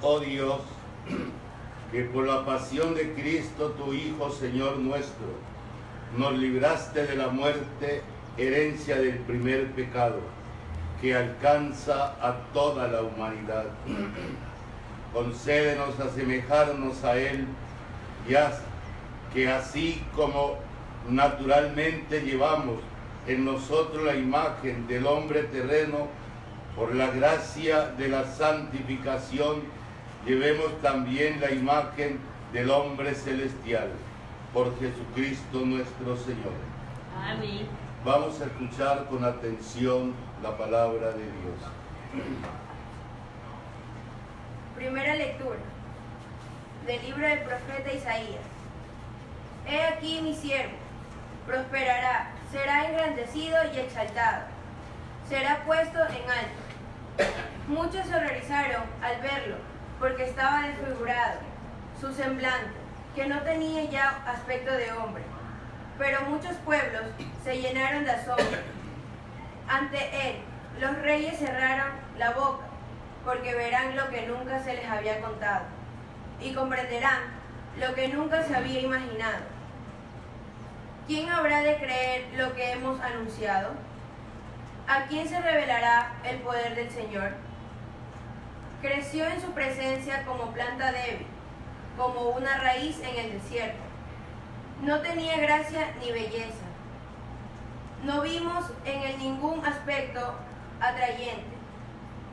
oh Dios, que por la pasión de Cristo, tu Hijo, Señor nuestro, nos libraste de la muerte, herencia del primer pecado, que alcanza a toda la humanidad. Concédenos asemejarnos a Él, y haz que así como naturalmente llevamos en nosotros la imagen del hombre terreno, por la gracia de la santificación, llevemos también la imagen del hombre celestial, por Jesucristo nuestro Señor. Amén. Vamos a escuchar con atención la palabra de Dios. Primera lectura del libro del profeta Isaías. He aquí mi siervo, prosperará, será engrandecido y exaltado, será puesto en alto. Muchos se horrorizaron al verlo, porque estaba desfigurado su semblante, que no tenía ya aspecto de hombre. Pero muchos pueblos se llenaron de asombro. Ante él, los reyes cerraron la boca, porque verán lo que nunca se les había contado, y comprenderán lo que nunca se había imaginado. ¿Quién habrá de creer lo que hemos anunciado? ¿A quién se revelará el poder del Señor? Creció en su presencia como planta débil, como una raíz en el desierto. No tenía gracia ni belleza. No vimos en él ningún aspecto atrayente,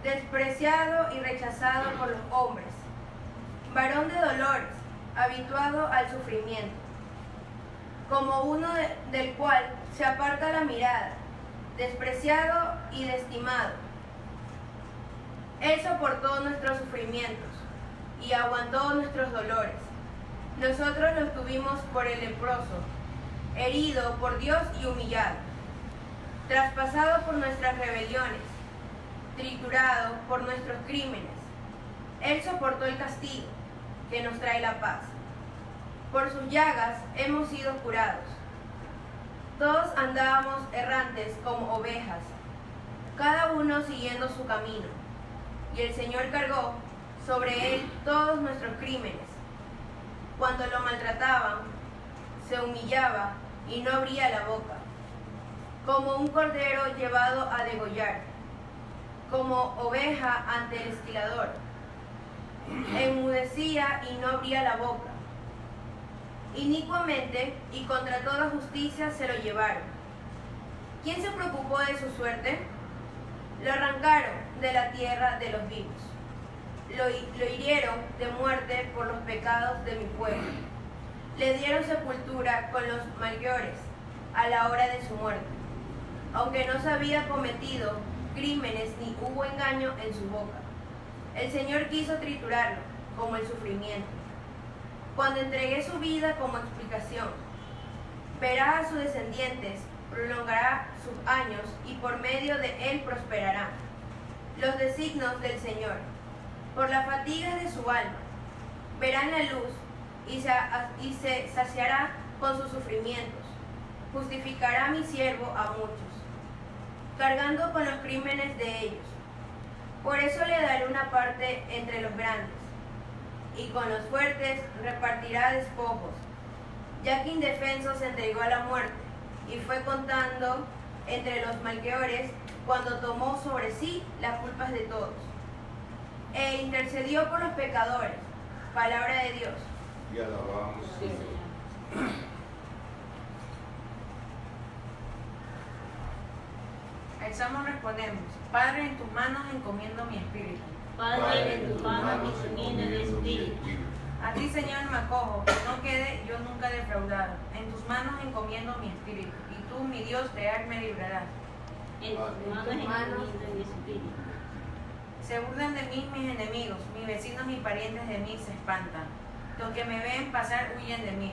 despreciado y rechazado por los hombres, varón de dolores, habituado al sufrimiento, como uno del cual se aparta la mirada, despreciado y desestimado. Él soportó nuestros sufrimientos y aguantó nuestros dolores. Nosotros los tuvimos por el leproso, herido por Dios y humillado, traspasado por nuestras rebeliones, triturado por nuestros crímenes. Él soportó el castigo que nos trae la paz. Por sus llagas hemos sido curados. Todos andábamos errantes como ovejas, cada uno siguiendo su camino, y el Señor cargó sobre él todos nuestros crímenes. Cuando lo maltrataban, se humillaba y no abría la boca, como un cordero llevado a degollar, como oveja ante el esquilador. Enmudecía y no abría la boca. Inicuamente y contra toda justicia se lo llevaron. ¿Quién se preocupó de su suerte? Lo arrancaron de la tierra de los vivos. Lo hirieron de muerte por los pecados de mi pueblo. Le dieron sepultura con los malhechores a la hora de su muerte, aunque no se había cometido crímenes ni hubo engaño en su boca. El Señor quiso triturarlo como el sufrimiento. Cuando entregué su vida como expiación, verá a sus descendientes, prolongará sus años y por medio de él prosperarán los designios del Señor. Por las fatigas de su alma verán la luz y se saciará con sus sufrimientos. Justificará mi siervo a muchos, cargando con los crímenes de ellos. Por eso le daré una parte entre los grandes, y con los fuertes repartirá despojos, ya que indefenso se entregó a la muerte, y fue contando entre los malhechores cuando tomó sobre sí las culpas de todos, e intercedió por los pecadores. Palabra de Dios. Y alabamos, Señor. El salmo respondemos: Padre, en tus manos encomiendo mi espíritu. Padre, en tus manos encomiendo el espíritu. A ti, Señor, me acojo, que no quede yo nunca defraudado. En tus manos encomiendo mi espíritu, y tú, mi Dios real, me librarás. En tus manos encomiendo el espíritu. Se burlan de mí mis enemigos, mis vecinos y parientes de mí se espantan. Los que me ven pasar huyen de mí.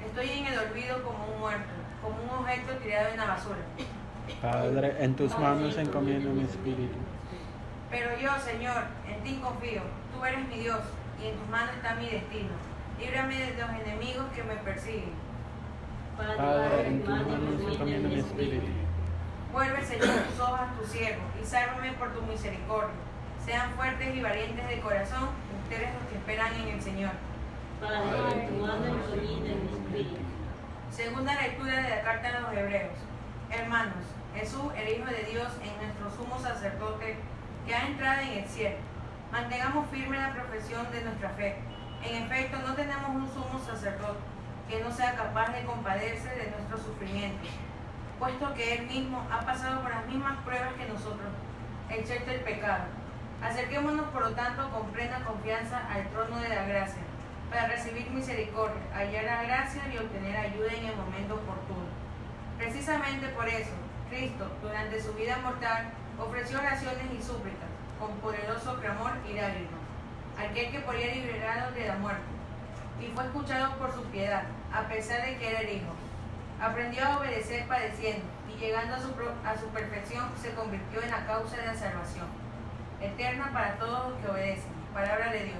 Estoy en el olvido como un muerto, como un objeto tirado en la basura. Padre, en tus manos encomiendo mi espíritu. Pero yo, Señor, en ti confío. Tú eres mi Dios, y en tus manos está mi destino. Líbrame de los enemigos que me persiguen. Padre, en tus manos encomiendo mi espíritu. Vuelve, Señor, tus ojos a tu siervo, y sálvame por tu misericordia. Sean fuertes y valientes de corazón menesteres los que esperan en el Señor. para que tu alma ilumine el espíritu. Segunda lectura de la carta a los Hebreos. Hermanos, Jesús, el Hijo de Dios, es nuestro sumo sacerdote que ha entrado en el cielo. Mantengamos firme la profesión de nuestra fe. En efecto, no tenemos un sumo sacerdote que no sea capaz de compadecerse de nuestros sufrimientos, puesto que Él mismo ha pasado por las mismas pruebas que nosotros, excepto el pecado. Acerquémonos, por lo tanto, con plena confianza al trono de la gracia, para recibir misericordia, hallar la gracia y obtener ayuda en el momento oportuno. Precisamente por eso, Cristo, durante su vida mortal, ofreció oraciones y súplicas, con poderoso clamor y lágrimas, aquel que podía liberarlos de la muerte, y fue escuchado por su piedad, a pesar de que era el Hijo. Aprendió a obedecer padeciendo, y llegando a su perfección, se convirtió en la causa de la salvación eterna para todos los que obedecen. Palabra de Dios.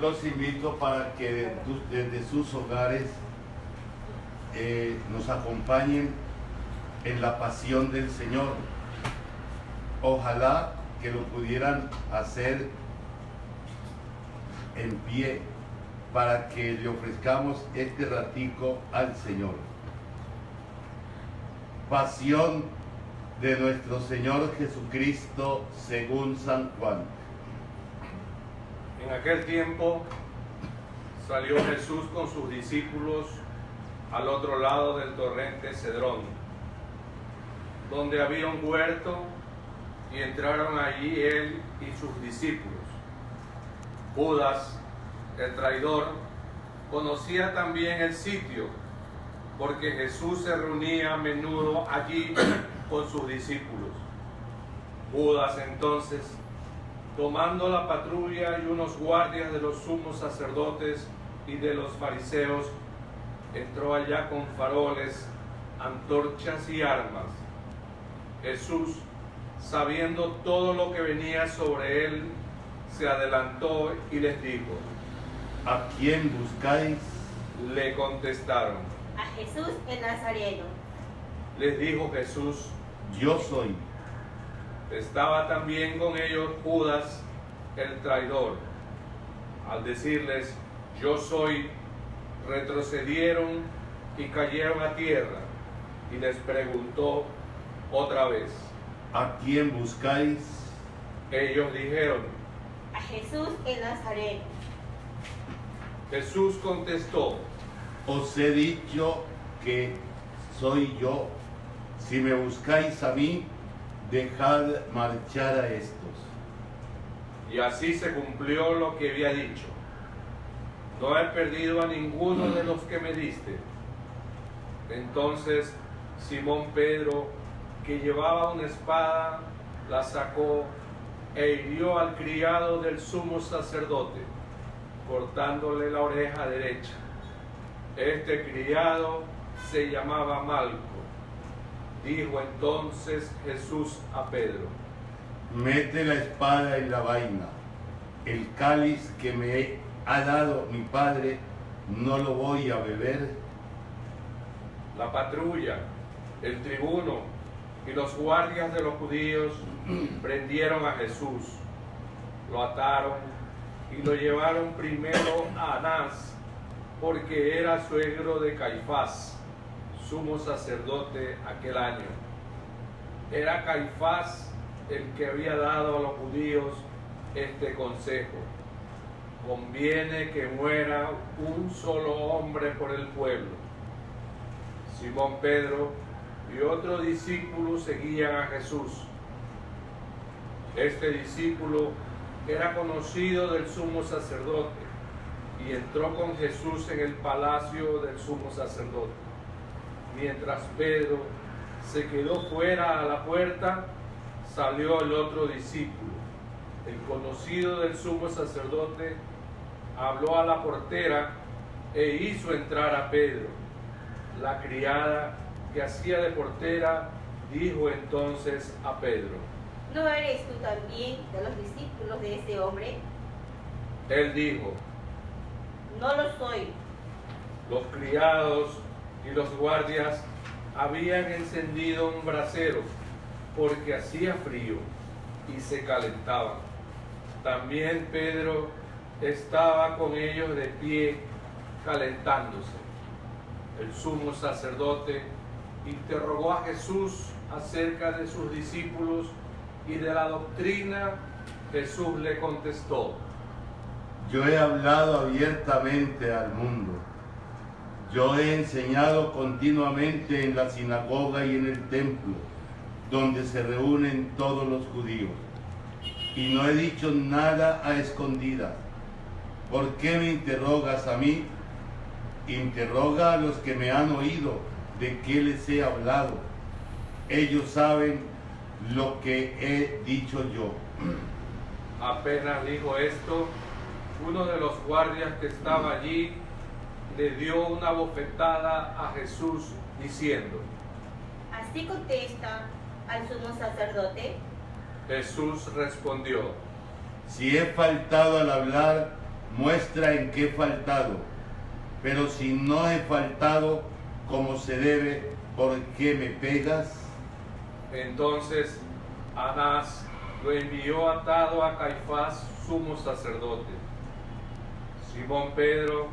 Los invito para que desde sus hogares nos acompañen en la pasión del Señor. Ojalá que lo pudieran hacer en pie para que le ofrezcamos este ratico al Señor. Pasión de nuestro Señor Jesucristo según San Juan. En aquel tiempo salió Jesús con sus discípulos al otro lado del torrente Cedrón, donde había un huerto, y entraron allí él y sus discípulos. Judas, el traidor, conocía también el sitio, porque Jesús se reunía a menudo allí con sus discípulos. Judas entonces, tomando la patrulla y unos guardias de los sumos sacerdotes y de los fariseos, entró allá con faroles, antorchas y armas. Jesús, sabiendo todo lo que venía sobre él, se adelantó y les dijo: ¿A quién buscáis? Le contestaron. A Jesús el Nazareno. Les dijo Jesús: Yo soy. Estaba también con ellos Judas, el traidor. Al decirles: Yo soy, retrocedieron y cayeron a tierra, y les preguntó otra vez: ¿A quién buscáis? Ellos dijeron: A Jesús el Nazareno. Jesús contestó: Os he dicho que soy yo. Si me buscáis a mí, dejad marchar a estos. y así se cumplió lo que había dicho: No he perdido a ninguno de los que me diste. Entonces Simón Pedro, que llevaba una espada, la sacó e hirió al criado del sumo sacerdote, cortándole la oreja derecha. Este criado se llamaba Malco. Dijo entonces Jesús a Pedro: Mete la espada en la vaina. El cáliz que me ha dado mi Padre, ¿no lo voy a beber? La patrulla, el tribuno y los guardias de los judíos prendieron a Jesús, lo ataron y lo llevaron primero a Anás, porque era suegro de Caifás, sumo sacerdote aquel año. Era Caifás el que había dado a los judíos este consejo: conviene que muera un solo hombre por el pueblo. Simón Pedro y otro discípulo seguían a Jesús. Este discípulo era conocido del sumo sacerdote y entró con Jesús en el palacio del sumo sacerdote. Mientras Pedro se quedó fuera a la puerta, salió el otro discípulo, el conocido del sumo sacerdote, habló a la portera e hizo entrar a Pedro. La criada que hacía de portera dijo entonces a Pedro: ¿No eres tú también de los discípulos de ese hombre? Él dijo: No lo soy. Los criados y los guardias habían encendido un brasero porque hacía frío y se calentaban. También Pedro estaba con ellos de pie calentándose. El sumo sacerdote interrogó a Jesús acerca de sus discípulos y de la doctrina. Jesús le contestó: Yo he hablado abiertamente al mundo. Yo he enseñado continuamente en la sinagoga y en el templo, donde se reúnen todos los judíos. Y no he dicho nada a escondidas. ¿Por qué me interrogas a mí? Interroga a los que me han oído de qué les he hablado. Ellos saben lo que he dicho yo. Apenas dijo esto, uno de los guardias que estaba allí le dio una bofetada a Jesús diciendo: ¿Así contesta al sumo sacerdote? Jesús respondió: Si he faltado al hablar, muestra en qué he faltado. Pero si no he faltado como se debe, ¿por qué me pegas? Entonces Anás lo envió atado a Caifás, sumo sacerdote. Simón Pedro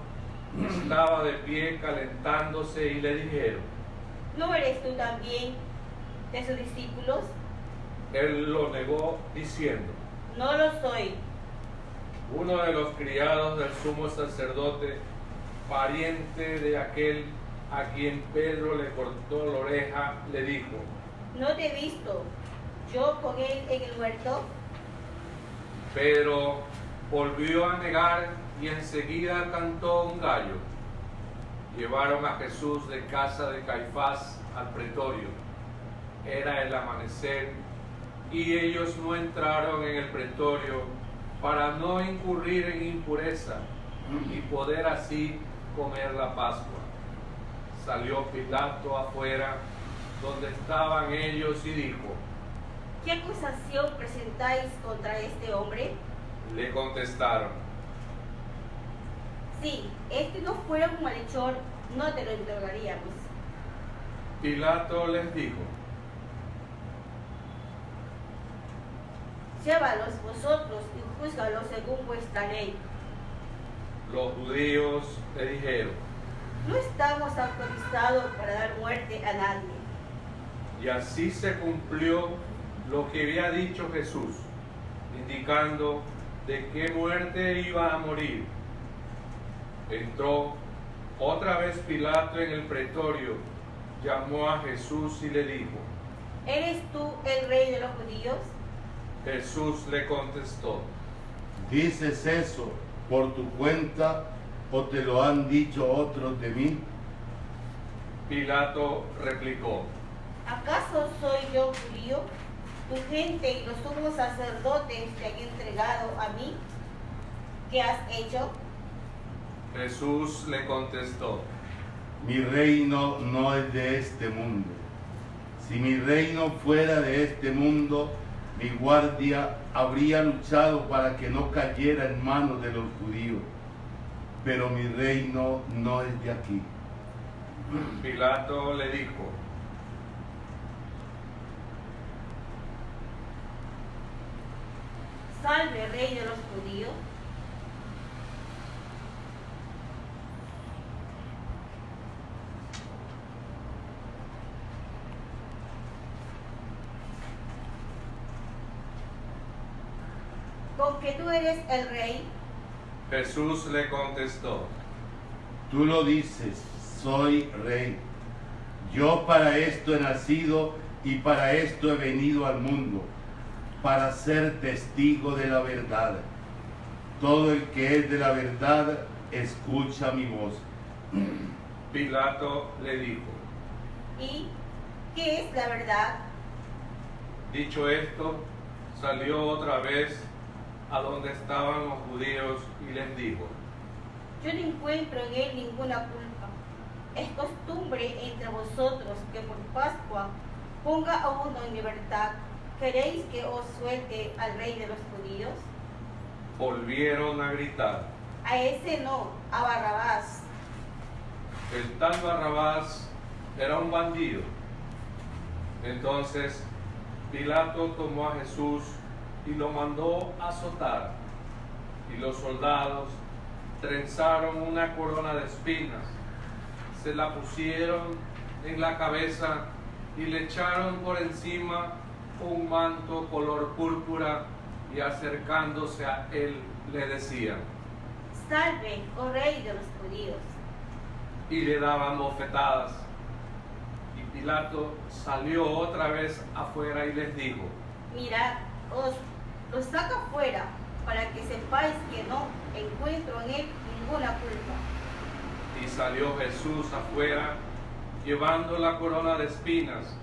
estaba de pie calentándose y le dijeron: ¿No eres tú también de sus discípulos? Él lo negó diciendo: No lo soy. Uno de los criados del sumo sacerdote, pariente de aquel a quien Pedro le cortó la oreja, le dijo: ¿No te he visto yo con él en el huerto? Pedro volvió a negar y enseguida cantó un gallo. Llevaron a Jesús de casa de Caifás al pretorio. Era el amanecer y ellos no entraron en el pretorio para no incurrir en impureza y poder así comer la Pascua. Salió Pilato afuera donde estaban ellos y dijo: ¿Qué acusación presentáis contra este hombre? Le contestaron: Si este no fuera un malhechor, no te lo entregaríamos. Pilato les dijo: Llévalos vosotros y júzgalos según vuestra ley. Los judíos le dijeron: No estamos autorizados para dar muerte a nadie. Y así se cumplió lo que había dicho Jesús, indicando de qué muerte iba a morir. Entró otra vez Pilato en el pretorio, llamó a Jesús y le dijo: ¿Eres tú el rey de los judíos? Jesús le contestó: ¿Dices eso por tu cuenta o te lo han dicho otros de mí? Pilato replicó: ¿Acaso soy yo judío? Tu gente y los sumos sacerdotes te han entregado a mí. ¿Qué has hecho? Jesús le contestó: Mi reino no es de este mundo. Si mi reino fuera de este mundo, mi guardia habría luchado para que no cayera en manos de los judíos. Pero mi reino no es de aquí. Pilato le dijo: Salve, rey de los judíos. ¿Con que tú eres el rey? Jesús le contestó: Tú lo dices, soy rey. Yo para esto he nacido y para esto he venido al mundo, para ser testigo de la verdad. Todo el que es de la verdad escucha mi voz. Pilato le dijo: ¿Y qué es la verdad? Dicho esto, salió otra vez a donde estaban los judíos y les dijo: Yo no encuentro en él ninguna culpa. Es costumbre entre vosotros que por Pascua ponga a uno en libertad. ¿Queréis que os suelte al rey de los judíos? Volvieron a gritar: A ese no, a Barrabás. el tal Barrabás era un bandido. Entonces Pilato tomó a Jesús y lo mandó azotar, y los soldados trenzaron una corona de espinas, se la pusieron en la cabeza y le echaron por encima un manto color púrpura, y acercándose a él le decían: Salve, oh Rey de los judíos. Y le daban bofetadas. Y Pilato salió otra vez afuera y les dijo: Mirad, os lo saco afuera, para que sepáis que no encuentro en él ninguna culpa. Y salió Jesús afuera, llevando la corona de espinas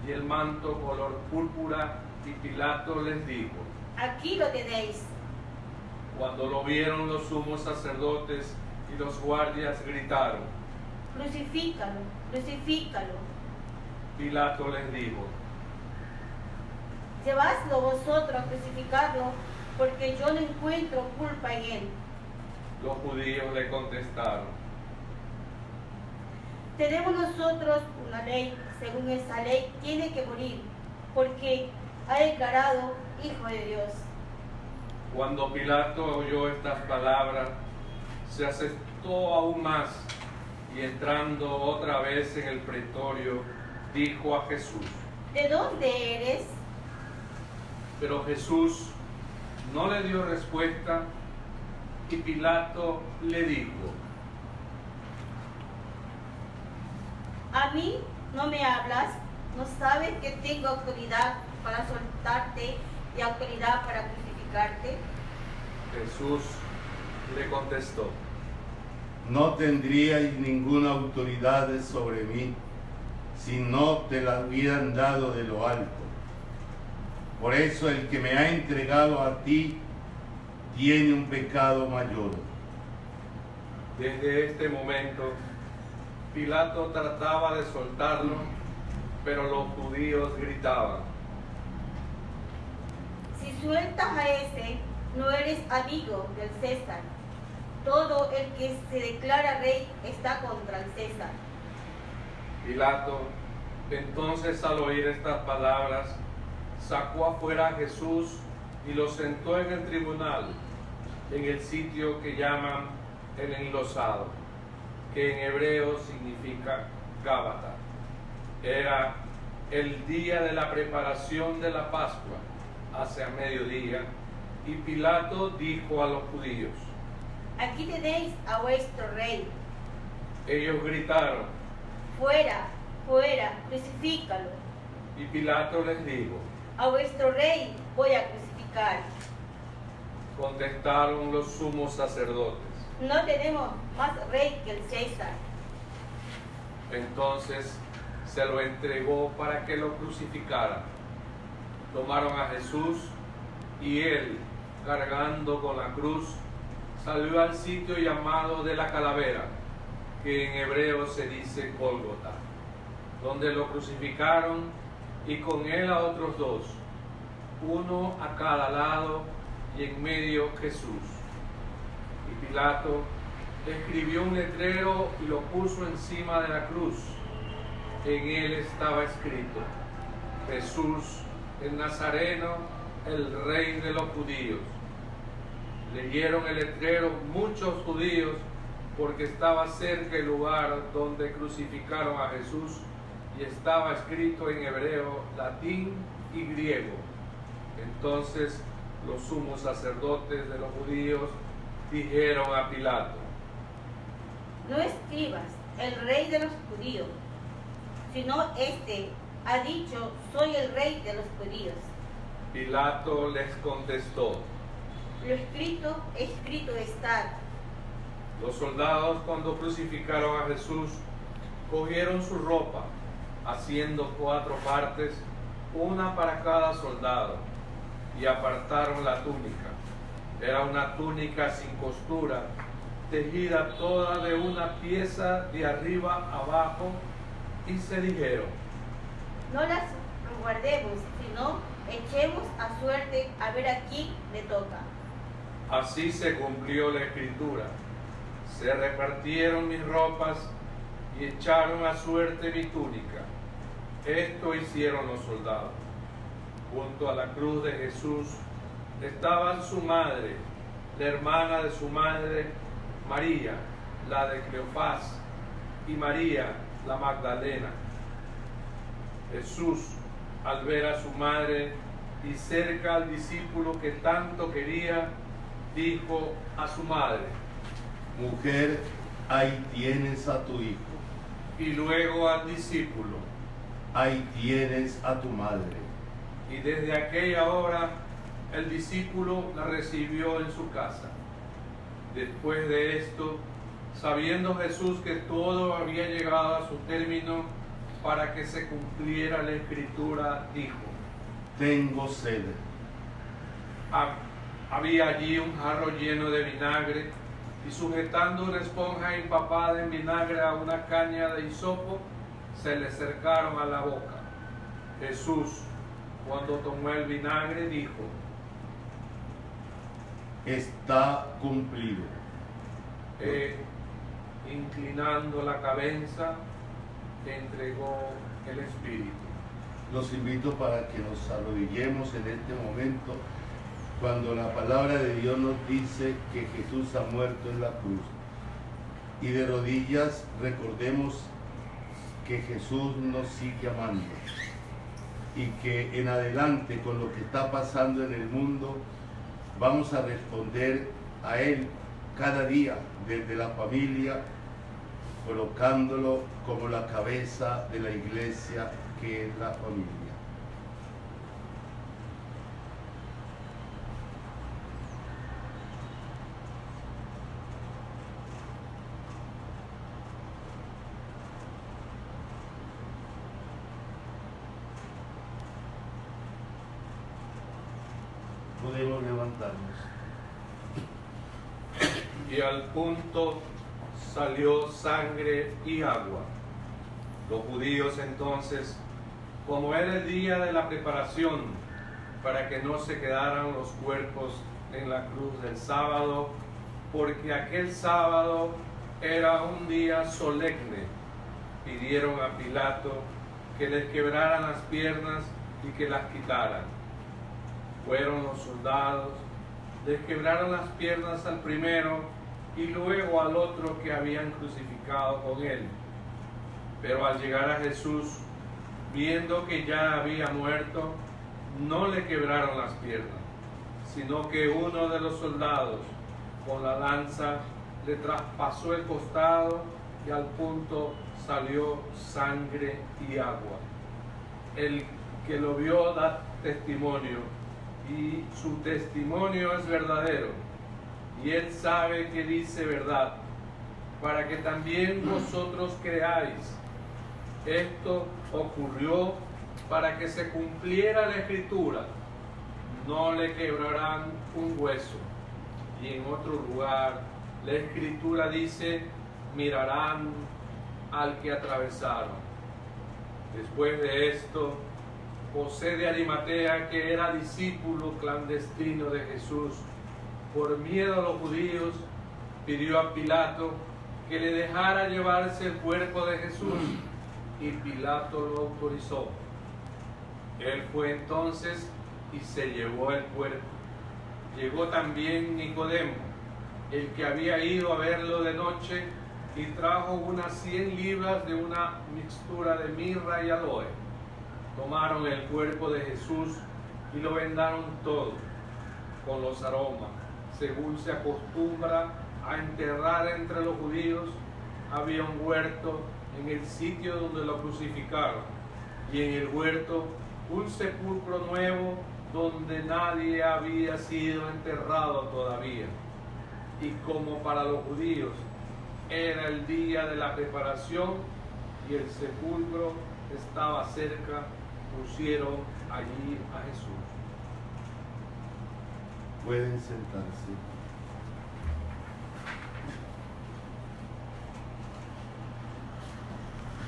y el manto color púrpura, y Pilato les dijo: Aquí lo tenéis. Cuando lo vieron los sumos sacerdotes y los guardias gritaron: Crucifícalo, crucifícalo. Pilato les dijo: Llevadlo vosotros a crucificarlo, porque yo no encuentro culpa en él. Los judíos le contestaron: Tenemos nosotros una ley, según esa ley tiene que morir, porque ha declarado Hijo de Dios. Cuando Pilato oyó estas palabras, se asustó aún más, y entrando otra vez en el pretorio, dijo a Jesús: ¿De dónde eres? Pero Jesús no le dio respuesta, y Pilato le dijo: ¿A mí no me hablas? ¿No sabes que tengo autoridad para soltarte y autoridad para crucificarte? Jesús le contestó: No tendríais ninguna autoridad sobre mí si no te la hubieran dado de lo alto. Por eso el que me ha entregado a ti tiene un pecado mayor. Desde este momento, Pilato trataba de soltarlo, pero los judíos gritaban: Si sueltas a ese, no eres amigo del César. Todo el que se declara rey está contra el César. Pilato, entonces, al oír estas palabras, sacó afuera a Jesús y lo sentó en el tribunal, en el sitio que llaman el enlosado, que en hebreo significa Gábata. Era el día de la preparación de la Pascua, hacia mediodía, y Pilato dijo a los judíos: Aquí tenéis a vuestro rey. Ellos gritaron, Fuera, fuera, crucifícalo. y Pilato les dijo: A vuestro rey voy a crucificar. Contestaron los sumos sacerdotes. No tenemos más rey que el César. Entonces se lo entregó para que lo crucificaran. Tomaron a Jesús y él, cargando con la cruz, salió al sitio llamado de la calavera, que en hebreo se dice Gólgota, donde lo crucificaron, y con él a otros dos, uno a cada lado y en medio Jesús. Y Pilato escribió un letrero y lo puso encima de la cruz. En él estaba escrito: Jesús el Nazareno, el Rey de los judíos. Leyeron el letrero muchos judíos, porque estaba cerca el lugar donde crucificaron a Jesús, y estaba escrito en hebreo, latín y griego. Entonces los sumos sacerdotes de los judíos dijeron a Pilato: No escribas el rey de los judíos, sino este ha dicho: soy el rey de los judíos. Pilato les contestó: Lo escrito, escrito está. Los soldados, cuando crucificaron a Jesús, cogieron su ropa, haciendo 4 partes, una para cada soldado, y apartaron la túnica. Era una túnica sin costura, tejida toda de una pieza de arriba abajo, y se dijeron: No las guardemos, sino echemos a suerte a ver a quién le toca. Así se cumplió la escritura: se repartieron mis ropas, y echaron a suerte mi túnica. Esto hicieron los soldados. Junto a la cruz de Jesús estaban su madre, la hermana de su madre, María, la de Cleofás, y María, la Magdalena. Jesús, al ver a su madre y cerca al discípulo que tanto quería, dijo a su madre: Mujer, ahí tienes a tu hijo. Y luego al discípulo: Ahí tienes a tu madre. Y desde aquella hora el discípulo la recibió en su casa. Después de esto, sabiendo Jesús que todo había llegado a su término para que se cumpliera la escritura, dijo: Tengo sed. Había allí un jarro lleno de vinagre, y sujetando una esponja empapada en vinagre a una caña de hisopo, se le acercaron a la boca. Jesús, cuando tomó el vinagre, dijo: Está cumplido. Inclinando la cabeza, entregó el Espíritu. Los invito para que nos arrodillemos en este momento cuando la palabra de Dios nos dice que Jesús ha muerto en la cruz. Y de rodillas recordemos que Jesús nos sigue amando y que en adelante con lo que está pasando en el mundo vamos a responder a Él cada día desde la familia, colocándolo como la cabeza de la iglesia que es la familia. Podemos levantarnos. Y al punto salió sangre y agua. Los judíos entonces, como era el día de la preparación, para que no se quedaran los cuerpos en la cruz del sábado, porque aquel sábado era un día solemne, pidieron a Pilato que les quebraran las piernas y que las quitaran. Fueron los soldados, les quebraron las piernas al primero y luego al otro que habían crucificado con él. Pero al llegar a Jesús, viendo que ya había muerto, no le quebraron las piernas, sino que uno de los soldados con la lanza le traspasó el costado y al punto salió sangre y agua. El que lo vio da testimonio, y su testimonio es verdadero, y él sabe que dice verdad, para que también vosotros creáis. Esto ocurrió para que se cumpliera la escritura: no le quebrarán un hueso. Y en otro lugar la escritura dice: mirarán al que atravesaron. Después de esto, José de Arimatea, que era discípulo clandestino de Jesús, por miedo a los judíos, pidió a Pilato que le dejara llevarse el cuerpo de Jesús, y Pilato lo autorizó. Él fue entonces y se llevó el cuerpo. Llegó también Nicodemo, el que había ido a verlo de noche, y trajo unas 100 libras de una mixtura de mirra y aloe. Tomaron el cuerpo de Jesús y lo vendaron todo con los aromas, según se acostumbra a enterrar entre los judíos. Había un huerto en el sitio donde lo crucificaron, y en el huerto un sepulcro nuevo donde nadie había sido enterrado todavía. Y como para los judíos era el día de la preparación y el sepulcro estaba cerca, pusieron allí a Jesús. Pueden sentarse.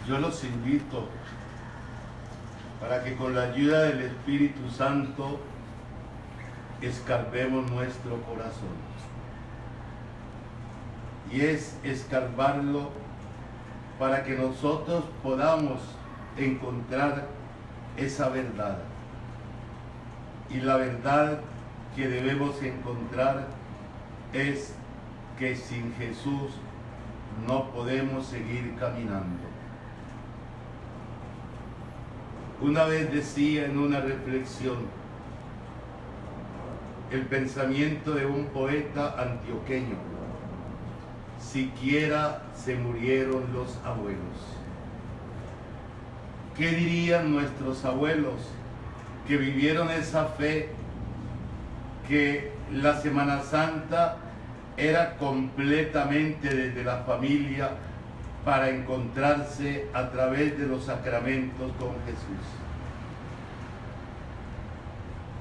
Yo los invito para que con la ayuda del Espíritu Santo escarbemos nuestro corazón. Y es escarbarlo para que nosotros podamos encontrar esa verdad. Y la verdad que debemos encontrar es que sin Jesús no podemos seguir caminando. Una vez decía en una reflexión el pensamiento de un poeta antioqueño: siquiera se murieron los abuelos. ¿Qué dirían nuestros abuelos que vivieron esa fe, que la Semana Santa era completamente desde la familia para encontrarse a través de los sacramentos con Jesús?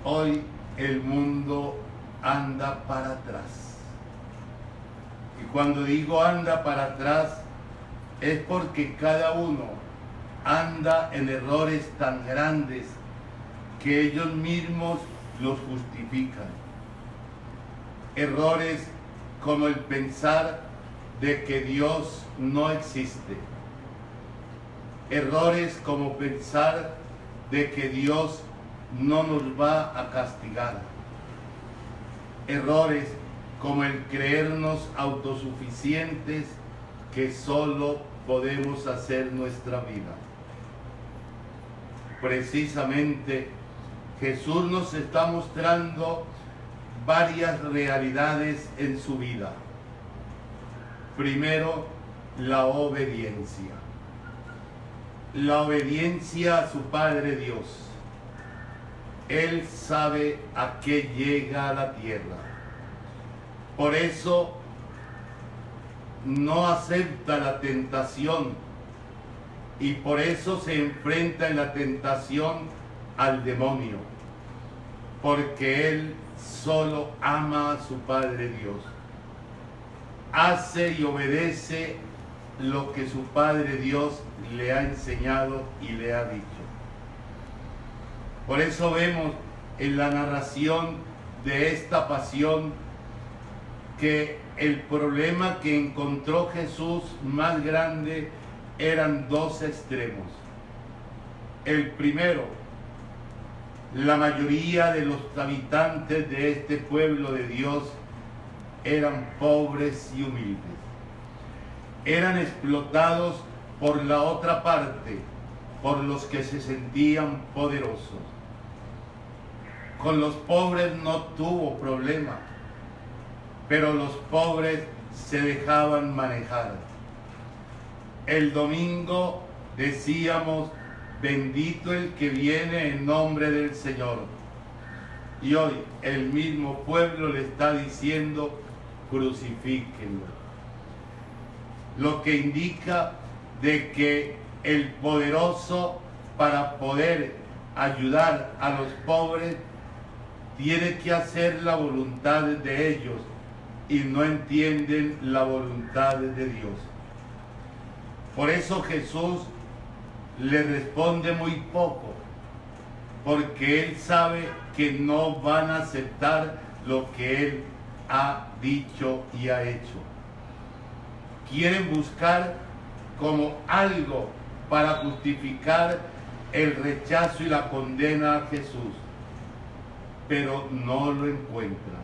Hoy el mundo anda para atrás. Y cuando digo anda para atrás, es porque cada uno anda en errores tan grandes que ellos mismos los justifican. Errores como el pensar de que Dios no existe. Errores como pensar de que Dios no nos va a castigar. Errores como el creernos autosuficientes, que solo podemos hacer nuestra vida. Precisamente Jesús nos está mostrando varias realidades en su vida. Primero, la obediencia. La obediencia a su Padre Dios. Él sabe a qué llega a la tierra. Por eso no acepta la tentación y por eso se enfrenta en la tentación al demonio, porque Él solo ama a su Padre Dios. Hace y obedece lo que su Padre Dios le ha enseñado y le ha dicho. Por eso vemos en la narración de esta pasión que el problema que encontró Jesús más grande eran dos extremos. El primero, la mayoría de los habitantes de este pueblo de Dios eran pobres y humildes. Eran explotados por la otra parte, por los que se sentían poderosos. Con los pobres no tuvo problema, pero los pobres se dejaban manejar. El domingo decíamos: bendito el que viene en nombre del Señor. Y hoy el mismo pueblo le está diciendo: crucifíquenlo. Lo que indica de que el poderoso, para poder ayudar a los pobres, tiene que hacer la voluntad de ellos y no entienden la voluntad de Dios. Por eso Jesús le responde muy poco, porque Él sabe que no van a aceptar lo que Él ha dicho y ha hecho. Quieren buscar como algo para justificar el rechazo y la condena a Jesús, pero no lo encuentran.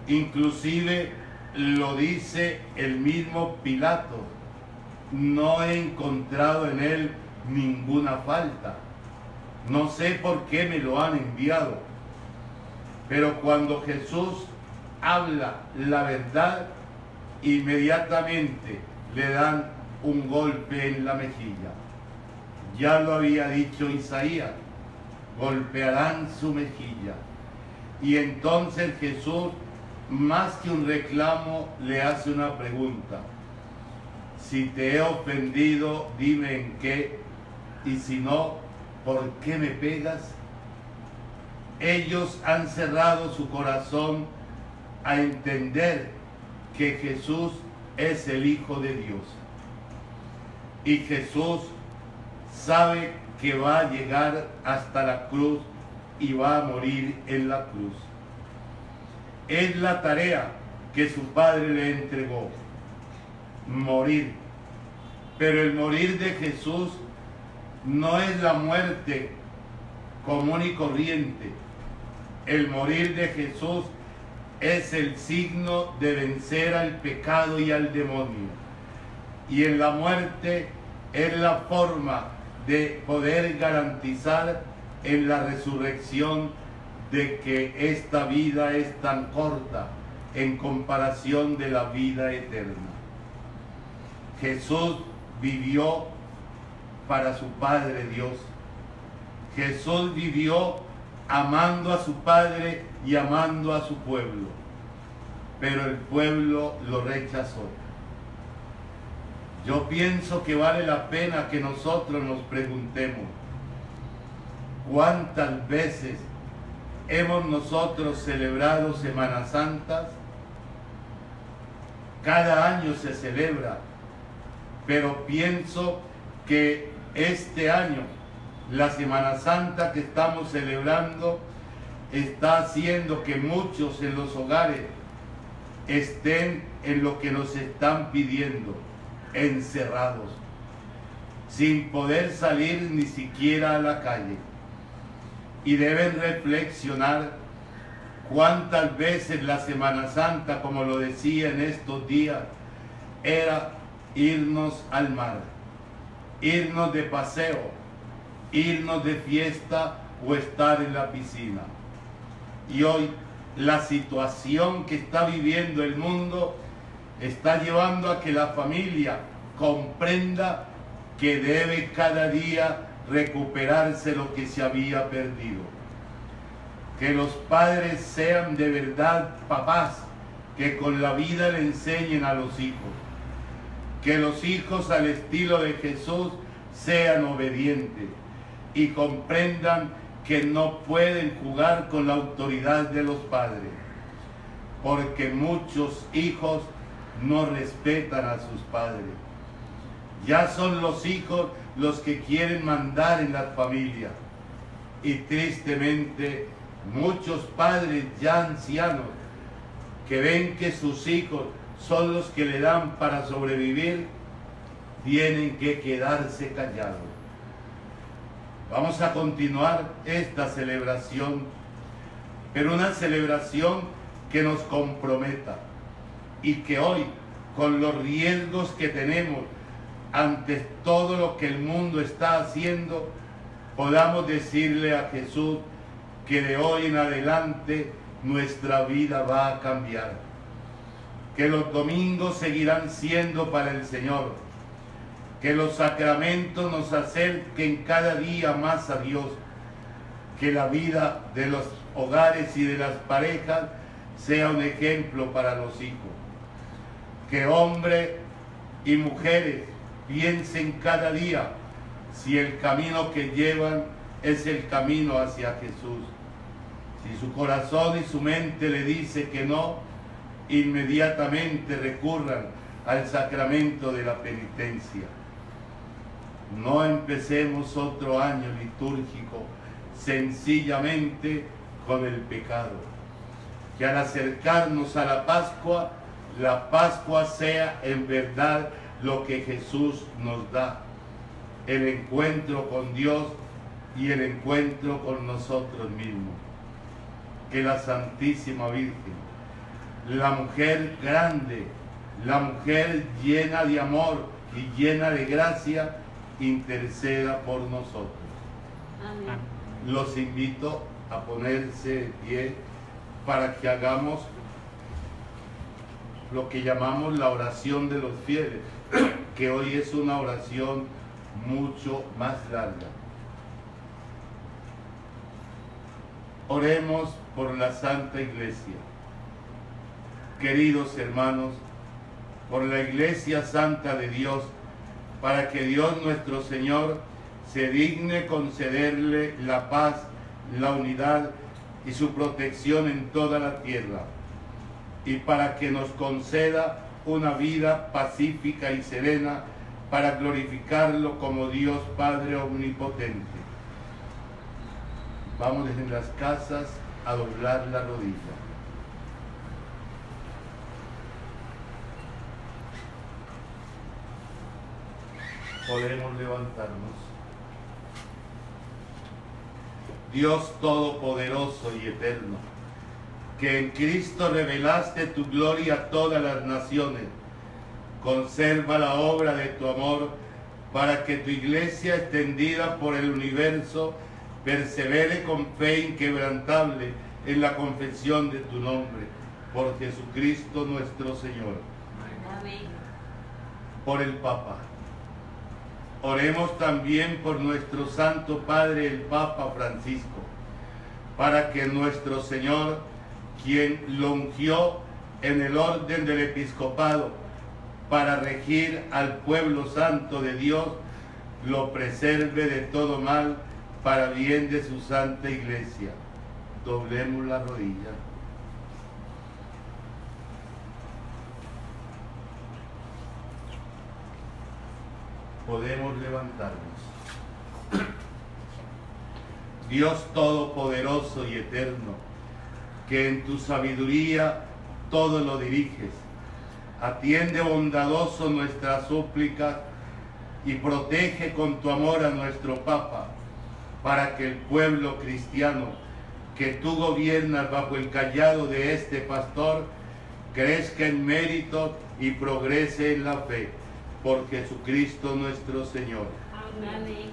Inclusive lo dice el mismo Pilato: no he encontrado en él ninguna falta. No sé por qué me lo han enviado. Pero cuando Jesús habla la verdad, inmediatamente le dan un golpe en la mejilla. Ya lo había dicho Isaías: golpearán su mejilla. Y entonces Jesús, más que un reclamo, le hace una pregunta: si te he ofendido, dime en qué, y si no, ¿por qué me pegas? Ellos han cerrado su corazón a entender que Jesús es el Hijo de Dios. Y Jesús sabe que va a llegar hasta la cruz y va a morir en la cruz. Es la tarea que su Padre le entregó: morir Pero el morir de Jesús no es la muerte común y corriente. El morir de Jesús es el signo de vencer al pecado y al demonio. Y en la muerte es la forma de poder garantizar en la resurrección de que esta vida es tan corta en comparación de la vida eterna. Jesús vivió para su Padre Dios. Jesús vivió amando a su Padre y amando a su pueblo, pero el pueblo lo rechazó. Yo pienso que vale la pena que nosotros nos preguntemos, ¿cuántas veces hemos nosotros celebrado Semanas Santas? Cada año se celebra, pero pienso que este año la Semana Santa que estamos celebrando está haciendo que muchos en los hogares estén en lo que nos están pidiendo, encerrados, sin poder salir ni siquiera a la calle. Y deben reflexionar cuántas veces la Semana Santa, como lo decía en estos días, era irnos al mar, irnos de paseo, irnos de fiesta o estar en la piscina. Y hoy la situación que está viviendo el mundo está llevando a que la familia comprenda que debe cada día recuperarse lo que se había perdido. Que los padres sean de verdad papás, que con la vida le enseñen a los hijos. Que los hijos al estilo de Jesús sean obedientes y comprendan que no pueden jugar con la autoridad de los padres, porque muchos hijos no respetan a sus padres. Ya son los hijos los que quieren mandar en las familias, y tristemente muchos padres ya ancianos que ven que sus hijos son los que le dan para sobrevivir, tienen que quedarse callados. Vamos a continuar esta celebración, pero una celebración que nos comprometa y que hoy, con los riesgos que tenemos ante todo lo que el mundo está haciendo, podamos decirle a Jesús que de hoy en adelante nuestra vida va a cambiar, que los domingos seguirán siendo para el Señor, que los sacramentos nos acerquen cada día más a Dios, que la vida de los hogares y de las parejas sea un ejemplo para los hijos, que hombres y mujeres piensen cada día si el camino que llevan es el camino hacia Jesús. Si su corazón y su mente le dice que no, inmediatamente recurran al sacramento de la penitencia. No empecemos otro año litúrgico sencillamente con el pecado. Que al acercarnos a la Pascua sea en verdad lo que Jesús nos da, el encuentro con Dios y el encuentro con nosotros mismos. Que la Santísima Virgen, la mujer grande, la mujer llena de amor y llena de gracia, interceda por nosotros. Amén. Los invito a ponerse de pie para que hagamos lo que llamamos la oración de los fieles, que hoy es una oración mucho más larga. Oremos por la Santa Iglesia. Queridos hermanos, por la Iglesia Santa de Dios, para que Dios nuestro Señor se digne concederle la paz, la unidad y su protección en toda la tierra, y para que nos conceda una vida pacífica y serena para glorificarlo como Dios Padre omnipotente. Vamos en las casas a doblar la rodilla. Podemos levantarnos. Dios Todopoderoso y Eterno, que en Cristo revelaste tu gloria a todas las naciones, conserva la obra de tu amor para que tu iglesia extendida por el universo persevere con fe inquebrantable en la confesión de tu nombre, por Jesucristo nuestro Señor. Amén. Por el Papa. Oremos también por nuestro Santo Padre, el Papa Francisco, para que nuestro Señor, quien lo ungió en el orden del episcopado para regir al pueblo santo de Dios, lo preserve de todo mal para bien de su santa iglesia. Doblemos la rodilla. Podemos levantarnos. Dios Todopoderoso y Eterno, que en tu sabiduría todo lo diriges, atiende bondadoso nuestras súplicas y protege con tu amor a nuestro Papa, para que el pueblo cristiano que tú gobiernas bajo el cayado de este pastor crezca en mérito y progrese en la fe, por Jesucristo nuestro Señor. Amén.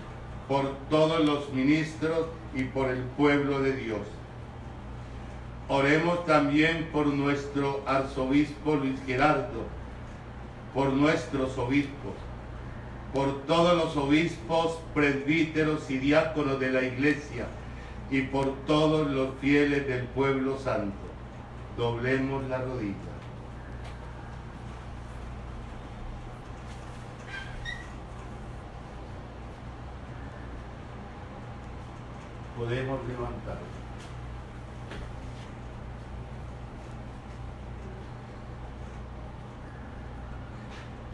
Por todos los ministros y por el pueblo de Dios. Oremos también por nuestro arzobispo Luis Gerardo, por nuestros obispos, por todos los obispos, presbíteros y diáconos de la iglesia y por todos los fieles del pueblo santo. Doblemos la rodilla. Podemos levantarnos.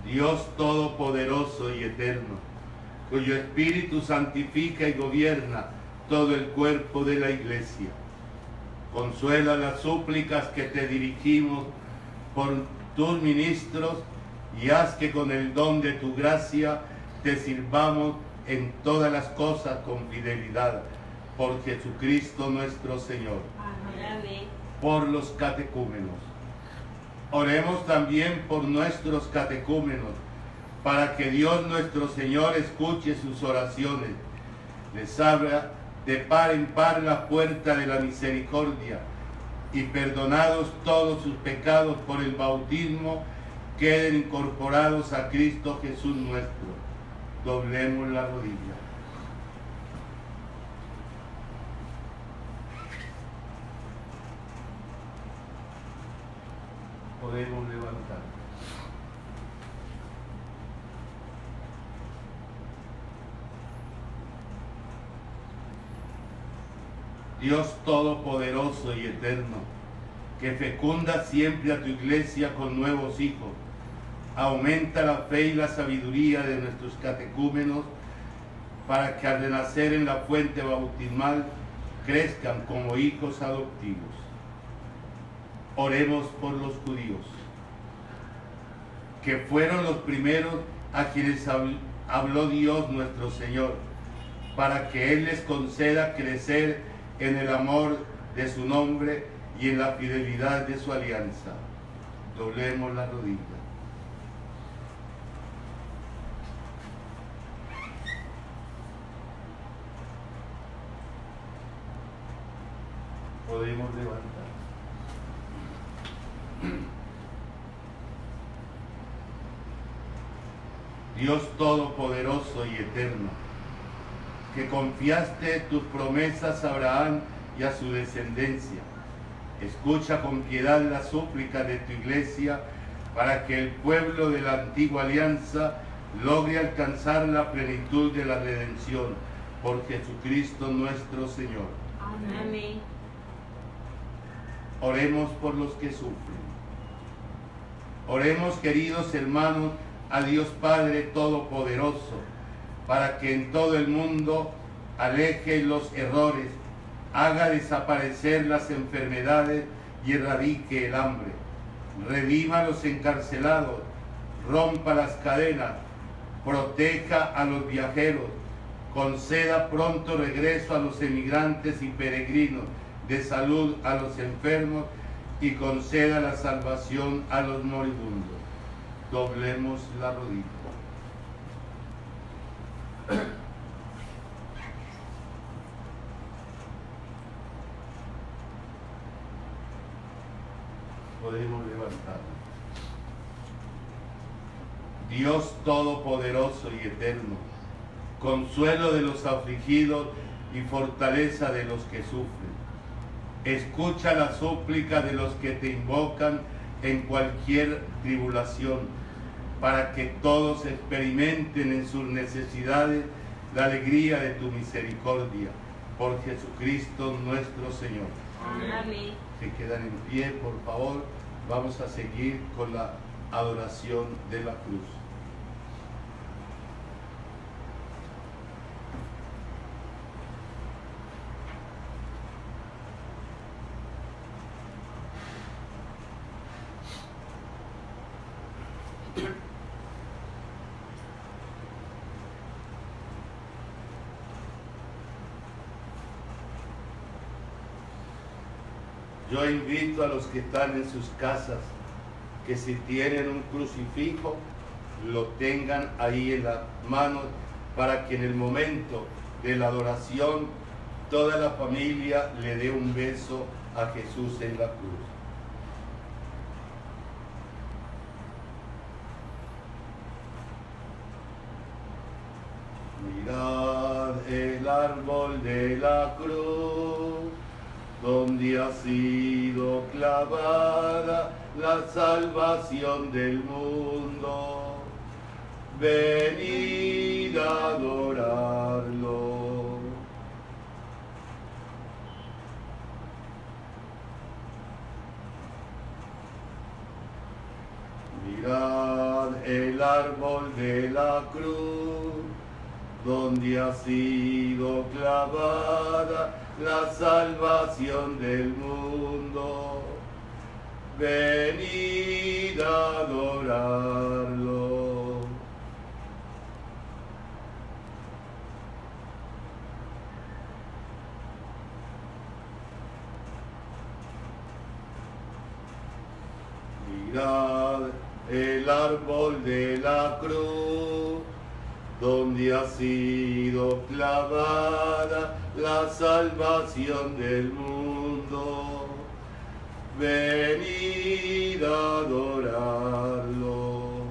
Dios Todopoderoso y Eterno, cuyo Espíritu santifica y gobierna todo el cuerpo de la Iglesia, consuela las súplicas que te dirigimos por tus ministros y haz que con el don de tu gracia te sirvamos en todas las cosas con fidelidad, por Jesucristo nuestro Señor. Amén. Por los catecúmenos. Oremos también por nuestros catecúmenos, para que Dios nuestro Señor escuche sus oraciones, les abra de par en par la puerta de la misericordia y perdonados todos sus pecados por el bautismo, queden incorporados a Cristo Jesús nuestro. Doblemos la rodilla. Podemos levantar. Dios Todopoderoso y Eterno, que fecunda siempre a tu iglesia con nuevos hijos, aumenta la fe y la sabiduría de nuestros catecúmenos para que al renacer en la fuente bautismal crezcan como hijos adoptivos. Oremos por los judíos, que fueron los primeros a quienes habló Dios nuestro Señor, para que Él les conceda crecer en el amor de su nombre y en la fidelidad de su alianza. Doblemos la rodilla. Podemos levantar. Dios Todopoderoso y Eterno, que confiaste tus promesas a Abraham y a su descendencia, escucha con piedad la súplica de tu iglesia para que el pueblo de la antigua alianza logre alcanzar la plenitud de la redención por Jesucristo nuestro Señor. Amén. Oremos por los que sufren. Oremos, queridos hermanos, a Dios Padre Todopoderoso, para que en todo el mundo aleje los errores, haga desaparecer las enfermedades y erradique el hambre, redima a los encarcelados, rompa las cadenas, proteja a los viajeros, conceda pronto regreso a los emigrantes y peregrinos, de salud a los enfermos y conceda la salvación a los moribundos. Doblemos la rodilla. Podemos levantarnos. Dios Todopoderoso y Eterno, consuelo de los afligidos y fortaleza de los que sufren, escucha la súplica de los que te invocan en cualquier tribulación, para que todos experimenten en sus necesidades la alegría de tu misericordia. Por Jesucristo nuestro Señor. Amén. Se quedan en pie, por favor. Vamos a seguir con la adoración de la cruz. Yo invito a los que están en sus casas que si tienen un crucifijo, lo tengan ahí en las manos para que en el momento de la adoración toda la familia le dé un beso a Jesús en la cruz. Mirad el árbol de la cruz, donde ha sido clavada la salvación del mundo. Venid a adorarlo. Mirad el árbol de la cruz, donde ha sido clavada la salvación del mundo. Venid a adorarlo. Mirad el árbol de la cruz, donde ha sido clavada la salvación del mundo. Venid a adorarlo.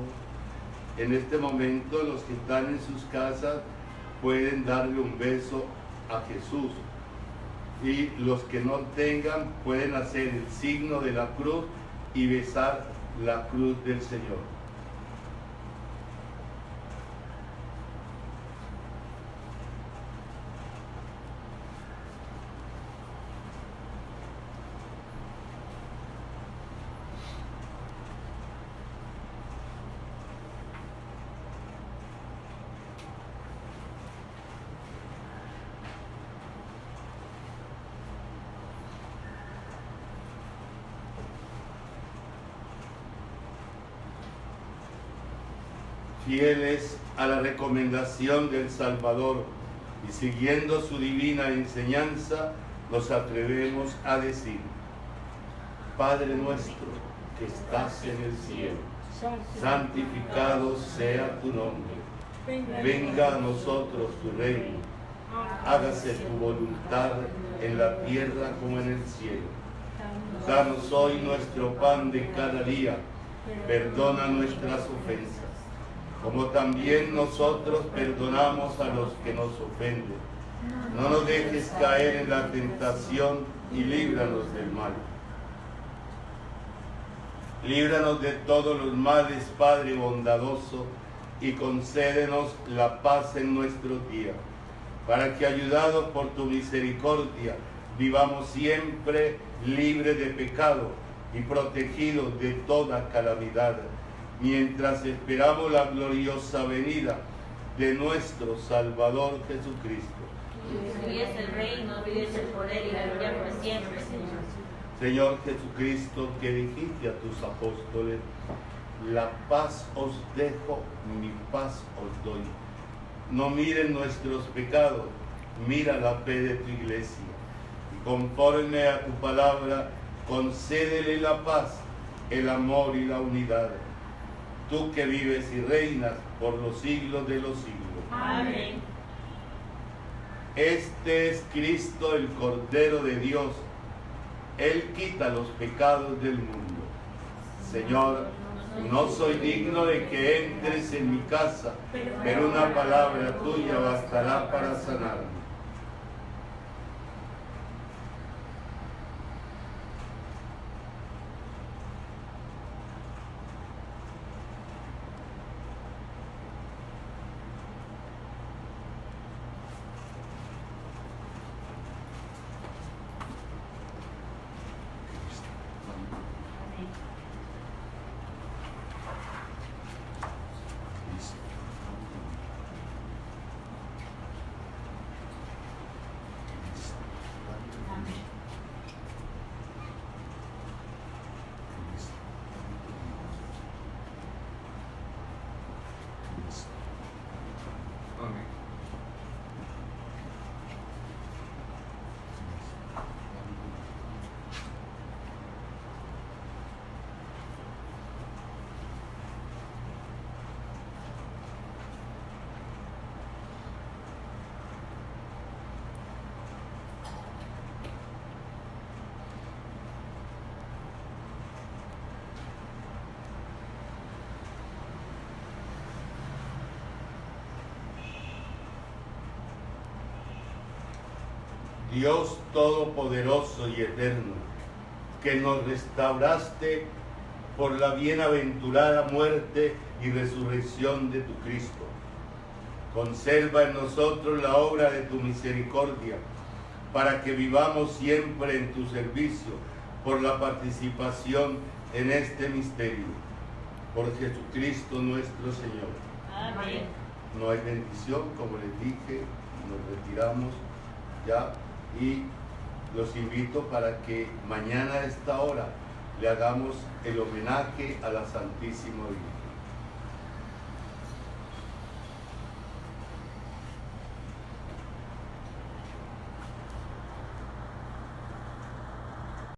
En este momento los que están en sus casas pueden darle un beso a Jesús, y los que no tengan pueden hacer el signo de la cruz y besar la cruz del Señor. Fieles a la recomendación del Salvador y siguiendo su divina enseñanza, nos atrevemos a decir: Padre nuestro que estás en el cielo, santificado sea tu nombre. Venga a nosotros tu reino. Hágase tu voluntad en la tierra como en el cielo. Danos hoy nuestro pan de cada día. Perdona nuestras ofensas, como también nosotros perdonamos a los que nos ofenden. No nos dejes caer en la tentación y líbranos del mal. Líbranos de todos los males, Padre bondadoso, y concédenos la paz en nuestros días, para que, ayudados por tu misericordia, vivamos siempre libres de pecado y protegidos de toda calamidad, mientras esperamos la gloriosa venida de nuestro Salvador Jesucristo. Tuyo es el reino, tuyo es el poder y la gloria por siempre, Señor. Señor Jesucristo, que dijiste a tus apóstoles: la paz os dejo, mi paz os doy. No miren nuestros pecados, mira la fe de tu iglesia. Y conforme a tu palabra, concédele la paz, el amor y la unidad. Tú que vives y reinas por los siglos de los siglos. Amén. Este es Cristo, el Cordero de Dios. Él quita los pecados del mundo. Señor, no soy digno de que entres en mi casa, pero una palabra tuya bastará para sanarme. Amén. Dios Todopoderoso y Eterno, que nos restauraste por la bienaventurada muerte y resurrección de tu Cristo. Conserva en nosotros la obra de tu misericordia, para que vivamos siempre en tu servicio, por la participación en este misterio. Por Jesucristo nuestro Señor. Amén. No hay bendición, como les dije, nos retiramos ya. Y los invito para que mañana a esta hora le hagamos el homenaje a la Santísima Virgen.